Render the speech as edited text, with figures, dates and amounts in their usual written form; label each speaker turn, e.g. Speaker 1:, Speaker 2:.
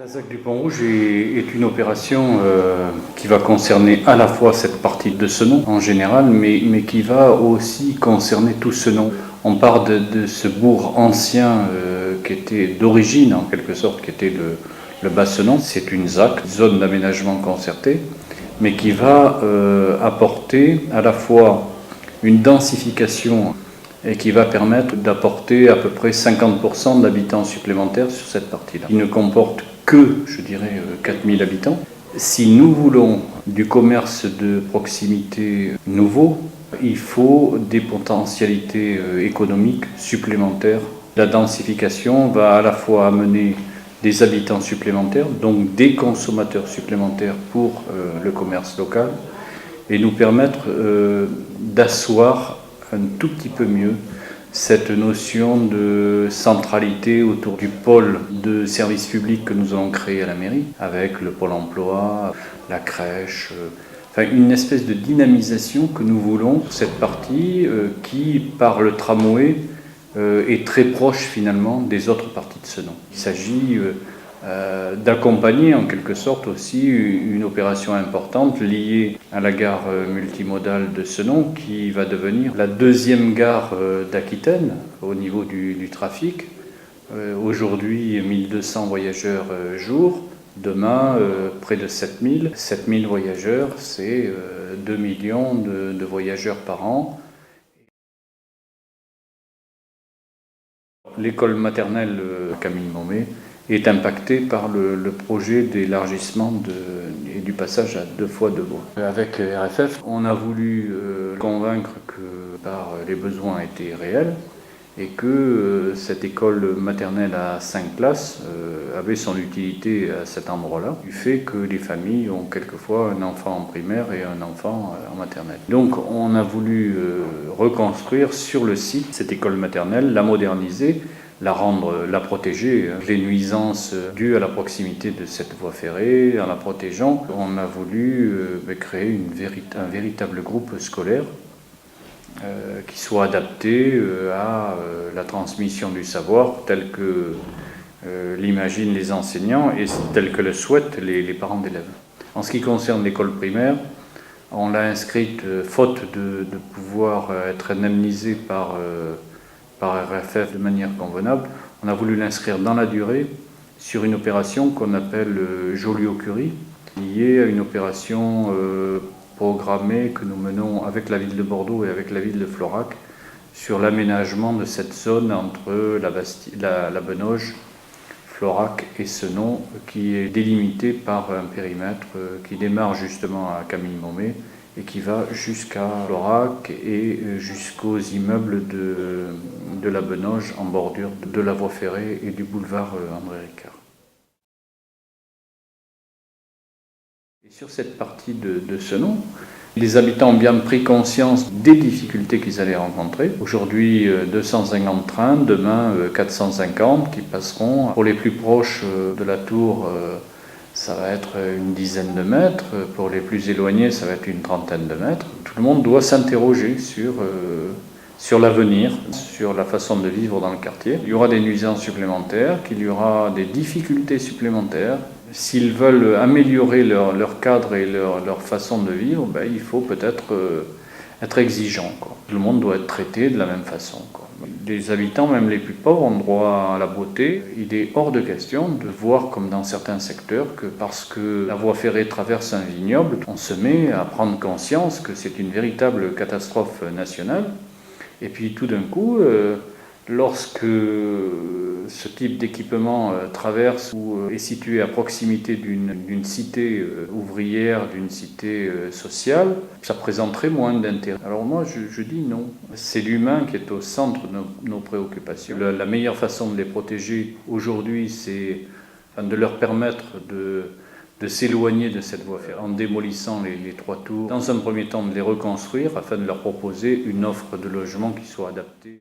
Speaker 1: La ZAC du Pont-Rouge est une opération qui va concerner à la fois cette partie de Senon en général, mais qui va aussi concerner tout Senon. On part de ce bourg ancien qui était d'origine en quelque sorte, qui était le Bas Senon. C'est une ZAC, zone d'aménagement concerté, mais qui va apporter à la fois une densification et qui va permettre d'apporter à peu près 50% d'habitants supplémentaires sur cette partie-là. Il ne comporte que, je dirais, 4000 habitants. Si nous voulons du commerce de proximité nouveau, il faut des potentialités économiques supplémentaires. La densification va à la fois amener des habitants supplémentaires, donc des consommateurs supplémentaires pour le commerce local, et nous permettre d'asseoir un tout petit peu mieux cette notion de centralité autour du pôle de services publics que nous allons créer à la mairie, avec le pôle emploi, la crèche, enfin une espèce de dynamisation que nous voulons pour cette partie qui, par le tramway, est très proche finalement des autres parties de Senon. Il s'agit d'accompagner en quelque sorte aussi une opération importante liée à la gare multimodale de Senon qui va devenir la deuxième gare d'Aquitaine au niveau du trafic. Aujourd'hui 1200 voyageurs jour, demain près de 7000. 7000 voyageurs, c'est 2 millions de voyageurs par an. L'école maternelle Camille Momé est impactée par le projet d'élargissement et du passage à 2 fois 2 voies. Avec RFF, on a voulu convaincre que les besoins étaient réels et que cette école maternelle à 5 classes avait son utilité à cet endroit-là, du fait que les familles ont quelquefois un enfant en primaire et un enfant en maternelle. Donc on a voulu reconstruire sur le site cette école maternelle, la moderniser, la protéger, les nuisances dues à la proximité de cette voie ferrée, en la protégeant. On a voulu créer un véritable groupe scolaire qui soit adapté à la transmission du savoir tel que l'imaginent les enseignants et tel que le souhaitent les parents d'élèves. En ce qui concerne l'école primaire, on l'a inscrite, faute de pouvoir être indemnisée par RFF de manière convenable, on a voulu l'inscrire dans la durée sur une opération qu'on appelle Joliot-Curie, liée à une opération programmée que nous menons avec la ville de Bordeaux et avec la ville de Florac sur l'aménagement de cette zone entre la Benoge, Florac et Senon, qui est délimitée par un périmètre qui démarre justement à Camille Momé et qui va jusqu'à Florac et jusqu'aux immeubles de la Benoge en bordure de la voie ferrée et du boulevard André Ricard. Et sur cette partie de Senon, les habitants ont bien pris conscience des difficultés qu'ils allaient rencontrer. Aujourd'hui, 250 trains, demain 450 qui passeront. Pour les plus proches de la tour, ça va être une dizaine de mètres. Pour les plus éloignés, ça va être une trentaine de mètres. Tout le monde doit s'interroger sur l'avenir, sur la façon de vivre dans le quartier. Il y aura des nuisances supplémentaires, qu'il y aura des difficultés supplémentaires. S'ils veulent améliorer leur cadre et leur façon de vivre, il faut peut-être être exigeant. Tout le monde doit être traité de la même façon. Les habitants, même les plus pauvres, ont droit à la beauté. Il est hors de question de voir, comme dans certains secteurs, que parce que la voie ferrée traverse un vignoble, on se met à prendre conscience que c'est une véritable catastrophe nationale. Et puis tout d'un coup, lorsque ce type d'équipement traverse ou est situé à proximité d'une cité ouvrière, d'une cité sociale, ça présenterait moins d'intérêt. Alors moi, je dis non. C'est l'humain qui est au centre de nos préoccupations. La meilleure façon de les protéger aujourd'hui, c'est de leur permettre de s'éloigner de cette voie ferrée en démolissant les 3 tours. Dans un premier temps, de les reconstruire afin de leur proposer une offre de logement qui soit adaptée.